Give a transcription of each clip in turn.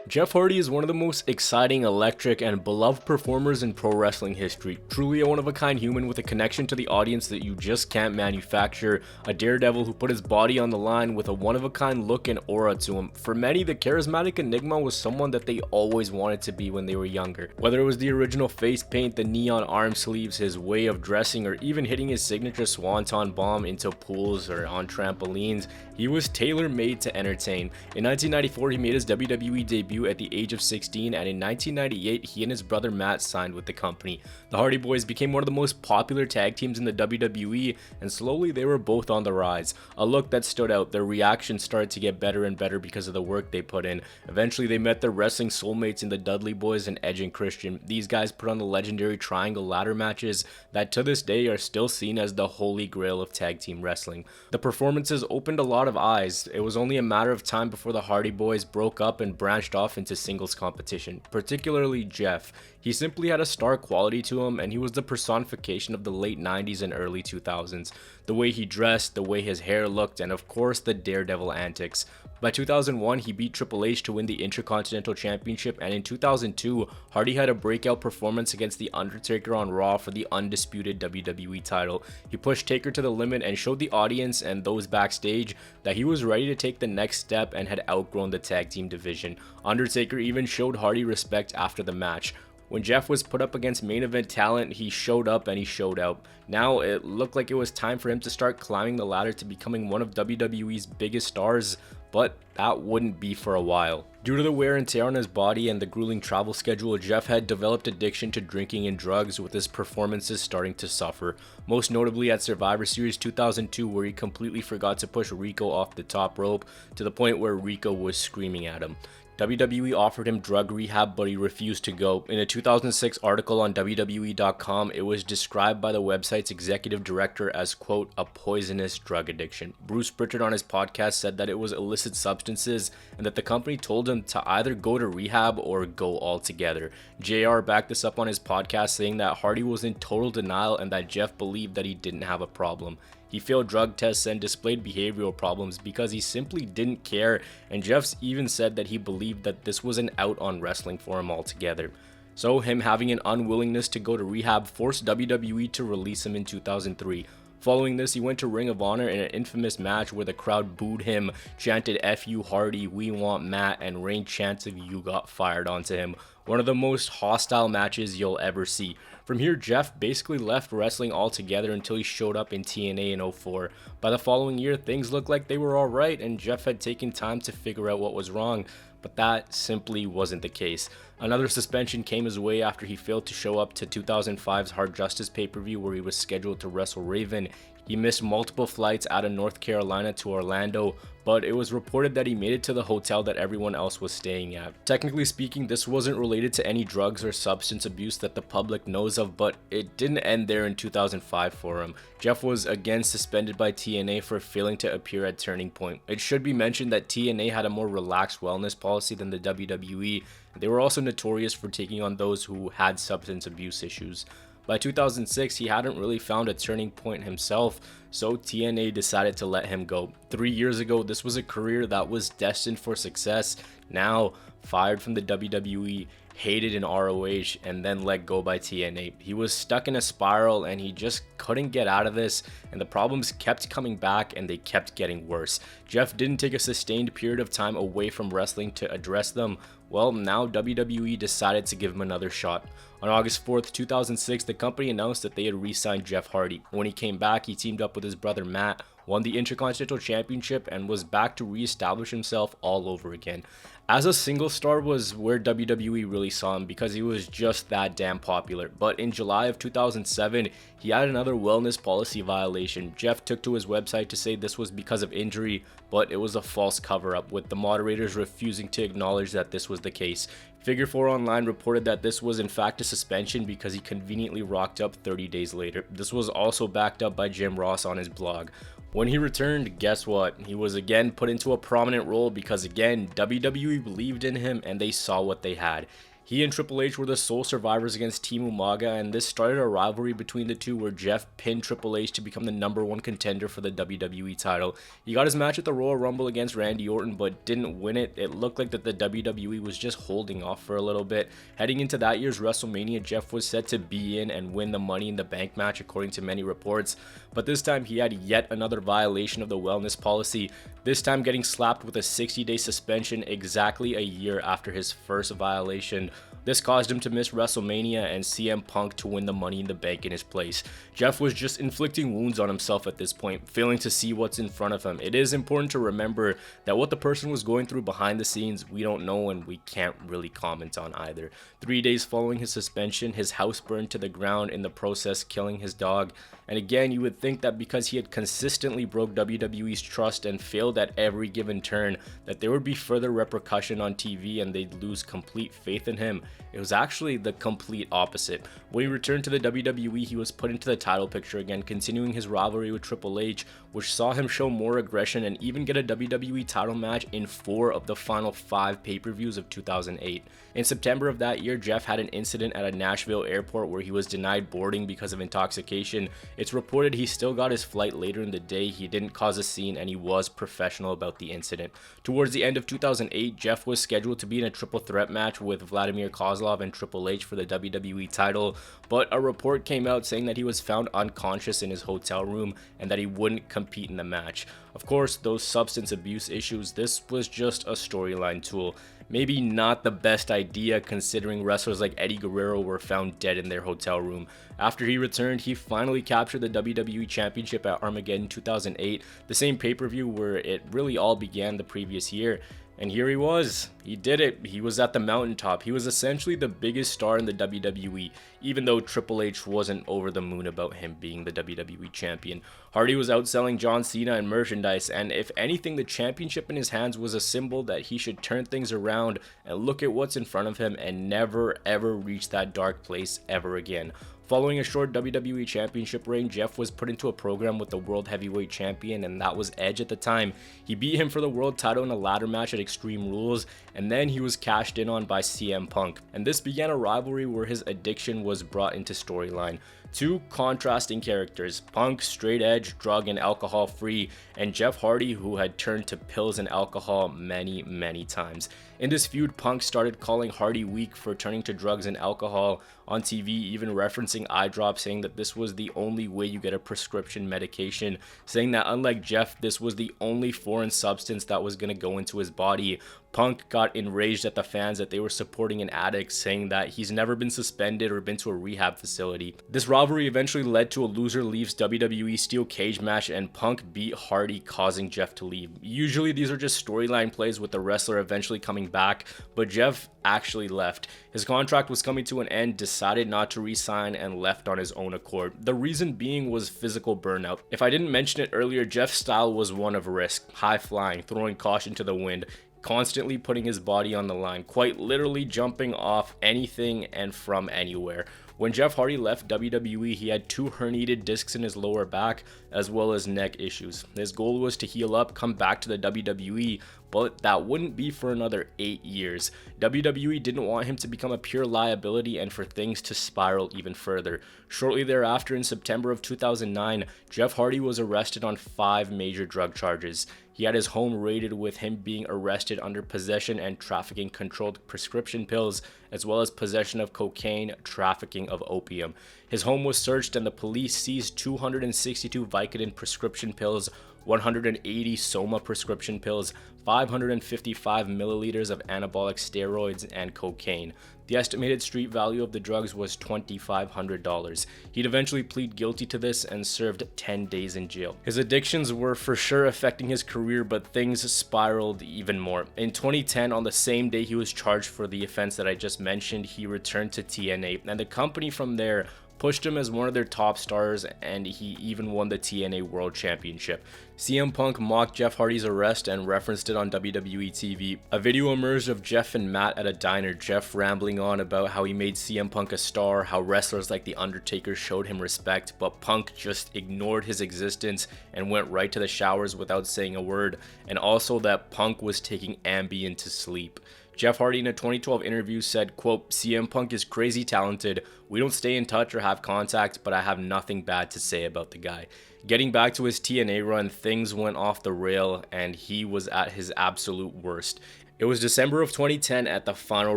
Jeff Hardy is one of the most exciting, electric, and beloved performers in pro wrestling history. Truly a one-of-a-kind human with a connection to the audience that you just can't manufacture. A daredevil who put his body on the line with a one-of-a-kind look and aura to him. For many, the charismatic enigma was someone that they always wanted to be when they were younger. Whether it was the original face paint, the neon arm sleeves, his way of dressing, or even hitting his signature swanton bomb into pools or on trampolines, he was tailor-made to entertain. In 1994, he made his WWE debut at the age of 16, and in 1998 he and his brother Matt signed with the company. The Hardy Boys became one of the most popular tag teams in the WWE, and slowly they were both on the rise. A look that stood out, their reactions started to get better and better because of the work they put in. Eventually they met their wrestling soulmates in the Dudley Boys and Edge and Christian. These guys put on the legendary triangle ladder matches that to this day are still seen as the holy grail of tag team wrestling. The performances opened a lot of eyes. It was only a matter of time before the Hardy Boys broke up and branched off into singles competition, particularly Jeff. He simply had a star quality to him, and he was the personification of the late 90s and early 2000s. The way he dressed, the way his hair looked, and of course the daredevil antics. By 2001, he beat Triple H to win the Intercontinental Championship, and in 2002, Hardy had a breakout performance against The Undertaker on Raw for the undisputed WWE title. He pushed Taker to the limit and showed the audience and those backstage that he was ready to take the next step and had outgrown the tag team division. Undertaker even showed Hardy respect after the match. When Jeff was put up against main event talent, he showed up and he showed out. Now it looked like it was time for him to start climbing the ladder to becoming one of WWE's biggest stars, but that wouldn't be for a while. Due to the wear and tear on his body and the grueling travel schedule, Jeff had developed addiction to drinking and drugs, with his performances starting to suffer. Most notably at Survivor Series 2002, where he completely forgot to push Rico off the top rope to the point where Rico was screaming at him. WWE offered him drug rehab, but he refused to go. In a 2006 article on WWE.com, it was described by the website's executive director as, quote, a poisonous drug addiction. Bruce Pritchard on his podcast said that it was illicit substances and that the company told him to either go to rehab or go altogether. JR backed this up on his podcast, saying that Hardy was in total denial and that Jeff believed that he didn't have a problem. He failed drug tests and displayed behavioral problems because he simply didn't care, and Jeff even said that he believed that this was an out on wrestling for him altogether. So him having an unwillingness to go to rehab forced WWE to release him in 2003. Following this, he went to Ring of Honor in an infamous match where the crowd booed him, chanted "F you Hardy, we want Matt," and rained chants of "you got fired" onto him. One of the most hostile matches you'll ever see. From here, Jeff basically left wrestling altogether until he showed up in TNA in 04. By the following year, things looked like they were alright, and Jeff had taken time to figure out what was wrong, but that simply wasn't the case. Another suspension came his way after he failed to show up to 2005's Hard Justice pay-per-view, where he was scheduled to wrestle Raven. He missed multiple flights out of North Carolina to Orlando, but it was reported that he made it to the hotel that everyone else was staying at. Technically speaking, this wasn't related to any drugs or substance abuse that the public knows of, but it didn't end there in 2005 for him. Jeff was again suspended by TNA for failing to appear at Turning Point. It should be mentioned that TNA had a more relaxed wellness policy than the WWE. They were also notorious for taking on those who had substance abuse issues. By 2006, he hadn't really found a turning point himself, so TNA decided to let him go. 3 years ago, this was a career that was destined for success. Now, fired from the WWE, hated in ROH, and then let go by TNA. He was stuck in a spiral and he just couldn't get out of this, and the problems kept coming back and they kept getting worse. Jeff didn't take a sustained period of time away from wrestling to address them. Well, now WWE decided to give him another shot. On August 4th, 2006, the company announced that they had re-signed Jeff Hardy. When he came back, he teamed up with his brother Matt, won the Intercontinental Championship, and was back to re-establish himself all over again. As a single star was where WWE really saw him, because he was just that damn popular. But in July of 2007, he had another wellness policy violation. Jeff took to his website to say this was because of injury, but it was a false cover-up, with the moderators refusing to acknowledge that this was the case. Figure 4 Online reported that this was in fact a suspension because he conveniently rocked up 30 days later. This was also backed up by Jim Ross on his blog. When he returned, guess what? He was again put into a prominent role because again, WWE believed in him and they saw what they had. He and Triple H were the sole survivors against Team Umaga, and this started a rivalry between the two where Jeff pinned Triple H to become the #1 contender for the WWE title. He got his match at the Royal Rumble against Randy Orton, but didn't win it. It looked like that the WWE was just holding off for a little bit. Heading into that year's WrestleMania, Jeff was set to be in and win the Money in the Bank match according to many reports, but this time he had yet another violation of the wellness policy, this time getting slapped with a 60-day suspension exactly a year after his first violation. This caused him to miss WrestleMania and CM Punk to win the Money in the Bank in his place. Jeff was just inflicting wounds on himself at this point, failing to see what's in front of him. It is important to remember that what the person was going through behind the scenes, we don't know and we can't really comment on either. 3 days following his suspension, his house burned to the ground, in the process killing his dog. And again, you would think that because he had consistently broke WWE's trust and failed at every given turn, that there would be further repercussion on TV and they'd lose complete faith in him. It was actually the complete opposite. When he returned to the WWE, he was put into the title picture again, continuing his rivalry with Triple H, which saw him show more aggression and even get a WWE title match in 4 of the final 5 pay-per-views of 2008. In September of that year, Jeff had an incident at a Nashville airport where he was denied boarding because of intoxication. It's reported he still got his flight later in the day. He didn't cause a scene and he was professional about the incident. Towards the end of 2008, Jeff was scheduled to be in a triple threat match with Vladimir Kozlov and Triple H for the WWE title, but a report came out saying that he was found unconscious in his hotel room and that he wouldn't compete in the match. Of course, those substance abuse issues, this was just a storyline tool. Maybe not the best idea considering wrestlers like Eddie Guerrero were found dead in their hotel room. After he returned, he finally captured the WWE Championship at Armageddon 2008, the same pay-per-view where it really all began the previous year. And here he was. He did it. He was at the mountaintop. He was essentially the biggest star in the WWE, even though Triple H wasn't over the moon about him being the WWE champion. Hardy was outselling John Cena in merchandise, and if anything, the championship in his hands was a symbol that he should turn things around and look at what's in front of him and never ever reach that dark place ever again. Following a short WWE Championship reign, Jeff was put into a program with the World Heavyweight Champion, and that was Edge at the time. He beat him for the world title in a ladder match at Extreme Rules, and then he was cashed in on by CM Punk. And this began a rivalry where his addiction was brought into storyline. Two contrasting characters, Punk, straight edge, drug and alcohol free, and Jeff Hardy, who had turned to pills and alcohol many times. In this feud, Punk started calling Hardy weak for turning to drugs and alcohol on TV, even referencing eye drops, saying that this was the only way you get a prescription medication, saying that unlike Jeff, this was the only foreign substance that was going to go into his body. Punk got enraged at the fans that they were supporting an addict, saying that he's never been suspended or been to a rehab facility. This rivalry eventually led to a loser leaves WWE steel cage match, and Punk beat Hardy, causing Jeff to leave. Usually these are just storyline plays with the wrestler eventually coming back, but Jeff actually left. His contract was coming to an end, decided not to re-sign, and left on his own accord. The reason being was physical burnout. If I didn't mention it earlier, Jeff's style was one of risk, high flying, throwing caution to the wind, constantly putting his body on the line, quite literally jumping off anything and from anywhere. When Jeff Hardy left WWE, he had 2 herniated discs in his lower back, as well as neck issues. His goal was to heal up, come back to the WWE, but that wouldn't be for another 8 years. WWE didn't want him to become a pure liability and for things to spiral even further. Shortly thereafter, in September of 2009, Jeff Hardy was arrested on 5 major drug charges. He had his home raided, with him being arrested under possession and trafficking controlled prescription pills, as well as possession of cocaine, trafficking of opium. His home was searched and the police seized 262 Vicodin prescription pills, 180 Soma prescription pills, 555 milliliters of anabolic steroids, and cocaine. The estimated street value of the drugs was $2,500. He'd eventually plead guilty to this and served 10 days in jail. His addictions were for sure affecting his career, but things spiraled even more. In 2010, on the same day he was charged for the offense that I just mentioned, he returned to TNA, and the company from there pushed him as one of their top stars, and he even won the TNA World Championship. CM Punk mocked Jeff Hardy's arrest and referenced it on WWE TV. A video emerged of Jeff and Matt at a diner, Jeff rambling on about how he made CM Punk a star, how wrestlers like The Undertaker showed him respect, but Punk just ignored his existence and went right to the showers without saying a word, and also that Punk was taking Ambien to sleep. Jeff Hardy in a 2012 interview said, quote, "CM Punk is crazy talented. We don't stay in touch or have contact, but I have nothing bad to say about the guy." Getting back to his TNA run, things went off the rail and he was at his absolute worst. It was December of 2010 at the Final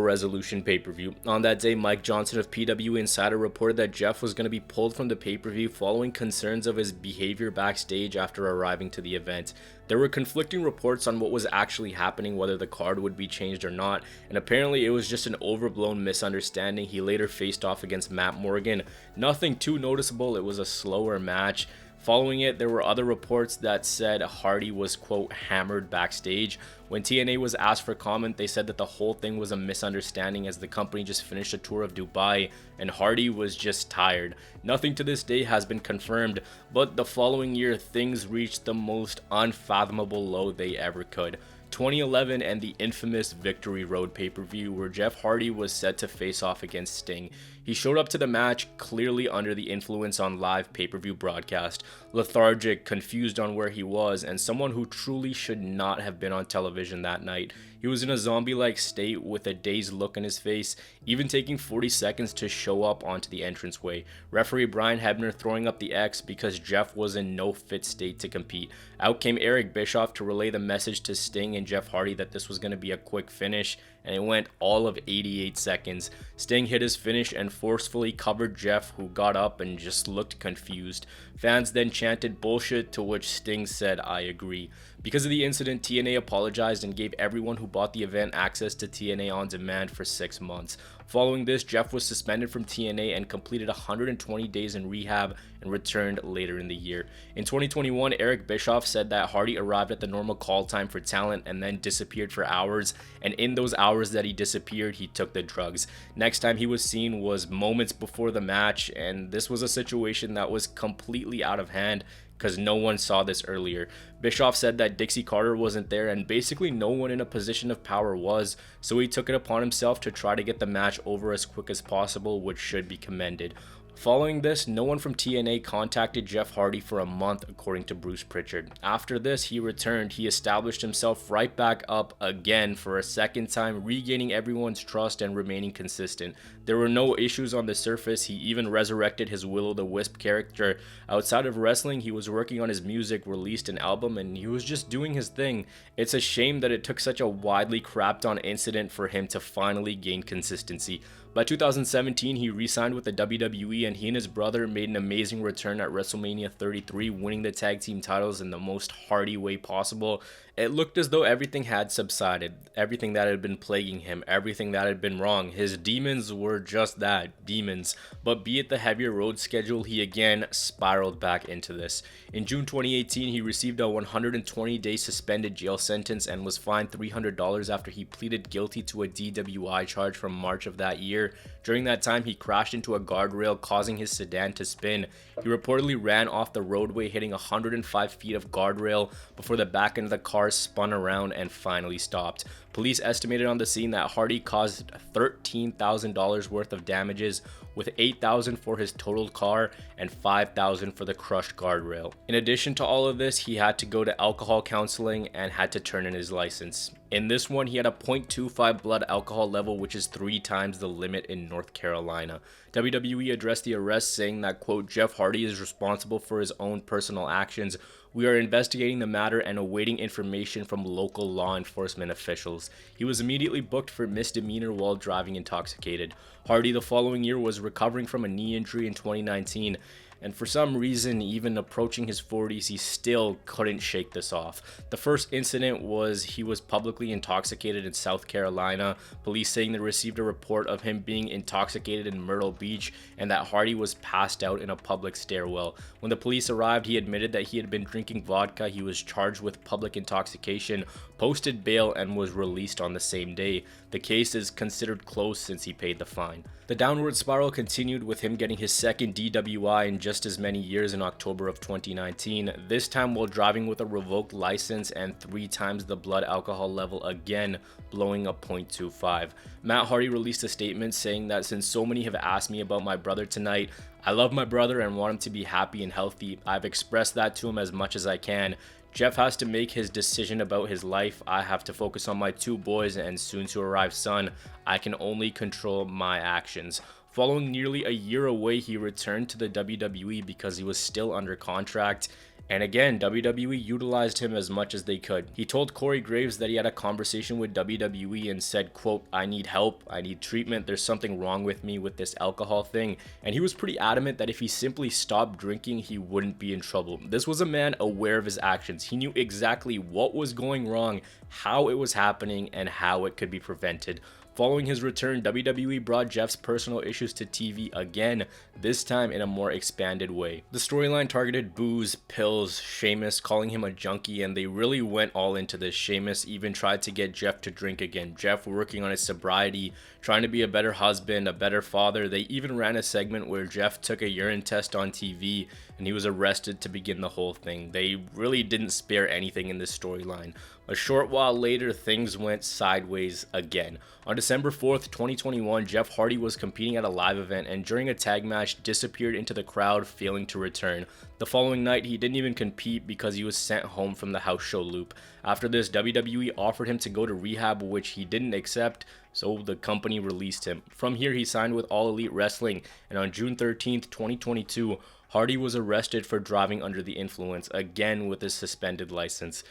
Resolution pay-per-view. On that day, Mike Johnson of PW Insider reported that Jeff was going to be pulled from the pay-per-view following concerns of his behavior backstage after arriving to the event. There were conflicting reports on what was actually happening, whether the card would be changed or not, and apparently it was just an overblown misunderstanding. He later faced off against Matt Morgan. Nothing too noticeable, it was a slower match. Following it, there were other reports that said Hardy was, quote, hammered backstage. When TNA was asked for comment, they said that the whole thing was a misunderstanding as the company just finished a tour of Dubai and Hardy was just tired. Nothing to this day has been confirmed, but the following year, things reached the most unfathomable low they ever could. 2011 and the infamous Victory Road pay-per-view where Jeff Hardy was set to face off against Sting. He showed up to the match clearly under the influence on live pay-per-view broadcast, lethargic, confused on where he was, and someone who truly should not have been on television that night. He was in a zombie-like state with a dazed look on his face, even taking 40 seconds to show up onto the entranceway. Referee Brian Hebner throwing up the X because Jeff was in no fit state to compete. Out came Eric Bischoff to relay the message to Sting and Jeff Hardy that this was going to be a quick finish, and it went all of 88 seconds. Sting hit his finish and forcefully covered Jeff, who got up and just looked confused. Fans then chanted bullshit, to which Sting said, "I agree." Because of the incident, TNA apologized and gave everyone who bought the event access to TNA On Demand for 6 months. Following this, Jeff was suspended from TNA and completed 120 days in rehab and returned later in the year. In 2021, Eric Bischoff said that Hardy arrived at the normal call time for talent and then disappeared for hours, and in those hours that he disappeared, he took the drugs. Next time he was seen was moments before the match, and this was a situation that was completely out of hand because no one saw this earlier. Bischoff said that Dixie Carter wasn't there and basically no one in a position of power was, so he took it upon himself to try to get the match over as quick as possible, which should be commended. Following this, no one from TNA contacted Jeff Hardy for a month, according to Bruce Pritchard. After this, he returned. He established himself right back up again for a second time, regaining everyone's trust and remaining consistent. There were no issues on the surface. He even resurrected his Will-O-the-Wisp character. Outside of wrestling, he was working on his music, released an album, and he was just doing his thing. It's a shame that it took such a widely crapped on incident for him to finally gain consistency. By 2017, he re-signed with the WWE, and he and his brother made an amazing return at WrestleMania 33, winning the tag team titles in the most Hardy way possible. It looked as though everything had subsided, everything that had been plaguing him, everything that had been wrong. His demons were just that, demons. But be it the heavier road schedule, he again spiraled back into this. In June 2018, he received a 120-day suspended jail sentence and was fined $300 after he pleaded guilty to a DWI charge from March of that year. During that time, he crashed into a guardrail, causing his sedan to spin. He reportedly ran off the roadway, hitting 105 feet of guardrail before the back end of the car spun around and finally stopped. Police estimated on the scene that Hardy caused $13,000 worth of damages, with $8,000 for his totaled car and $5,000 for the crushed guardrail. In addition to all of this, he had to go to alcohol counseling and had to turn in his license. In this one, he had a 0.25 blood alcohol level, which is 3 times the limit in North Carolina. WWE addressed the arrest, saying that, quote, "Jeff Hardy is responsible for his own personal actions. We are investigating the matter and awaiting information from local law enforcement officials." He was immediately booked for misdemeanor while driving intoxicated. Hardy the following year was recovering from a knee injury in 2019. And for some reason, even approaching his 40s, he still couldn't shake this off. The first incident was he was publicly intoxicated in South Carolina, police saying they received a report of him being intoxicated in Myrtle Beach and that Hardy was passed out in a public stairwell. When the police arrived, he admitted that he had been drinking vodka. He was charged with public intoxication, posted bail, and was released on the same day. The case is considered closed since he paid the fine. The downward spiral continued with him getting his second DWI in just as many years in October of 2019, this time while driving with a revoked license and 3 times the blood alcohol level, again blowing a 0.25. Matt Hardy released a statement saying that since so many have asked me about my brother tonight, I love my brother and want him to be happy and healthy. I've expressed that to him as much as I can. Jeff has to make his decision about his life. I have to focus on my 2 boys and soon to arrive son. I can only control my actions. Following nearly a year away, he returned to the WWE because he was still under contract. And again, WWE utilized him as much as they could. He told Corey Graves that he had a conversation with WWE and said, quote, "I need help, I need treatment, there's something wrong with me with this alcohol thing." And he was pretty adamant that if he simply stopped drinking, he wouldn't be in trouble. This was a man aware of his actions. He knew exactly what was going wrong, how it was happening, and how it could be prevented. Following his return, WWE brought Jeff's personal issues to TV again, this time in a more expanded way. The storyline targeted booze, pills, Sheamus calling him a junkie, and they really went all into this. Sheamus even tried to get Jeff to drink again. Jeff working on his sobriety, trying to be a better husband, a better father. They even ran a segment where Jeff took a urine test on TV and he was arrested to begin the whole thing. They really didn't spare anything in this storyline. A short while later, things went sideways again. On December 4th, 2021, Jeff Hardy was competing at a live event and during a tag match disappeared into the crowd, failing to return. The following night, he didn't even compete because he was sent home from the house show loop. After this, WWE offered him to go to rehab, which he didn't accept, so the company released him. From here, he signed with All Elite Wrestling, and on June 13th, 2022, Hardy was arrested for driving under the influence, again with his suspended license.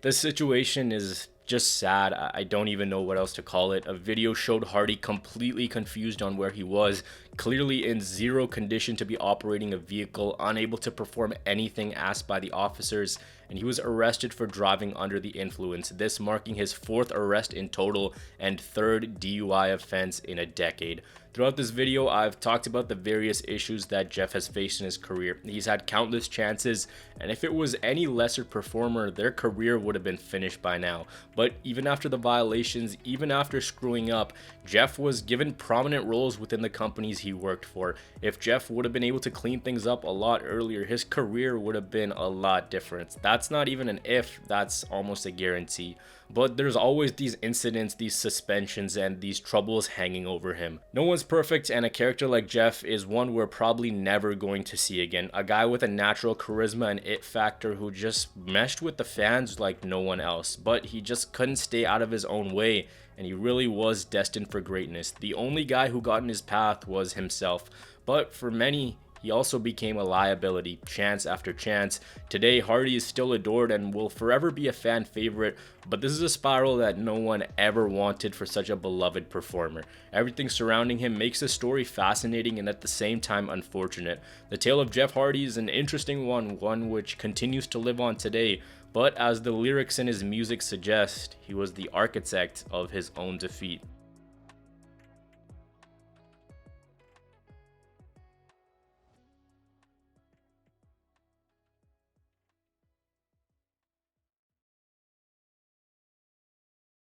This situation is just sad. I don't even know what else to call it. A video showed Hardy completely confused on where he was, clearly in zero condition to be operating a vehicle, unable to perform anything asked by the officers, and he was arrested for driving under the influence, this marking his 4th arrest in total and 3rd DUI offense in a decade. Throughout this video, I've talked about the various issues that Jeff has faced in his career. He's had countless chances, and if it was any lesser performer, their career would have been finished by now. But even after the violations, even after screwing up, Jeff was given prominent roles within the companies he worked for. If Jeff would have been able to clean things up a lot earlier, his career would have been a lot different. That's not even an if, that's almost a guarantee. But there's always these incidents, these suspensions, and these troubles hanging over him. No one's perfect, and a character like Jeff is one we're probably never going to see again. A guy with a natural charisma and it factor who just meshed with the fans like no one else. But he just couldn't stay out of his own way, and he really was destined for greatness. The only guy who got in his path was himself. But for many, he also became a liability, chance after chance. Today, Hardy is still adored and will forever be a fan favorite, but this is a spiral that no one ever wanted for such a beloved performer. Everything surrounding him makes the story fascinating and at the same time unfortunate. The tale of Jeff Hardy is an interesting one which continues to live on today, but as the lyrics in his music suggest, he was the architect of his own defeat.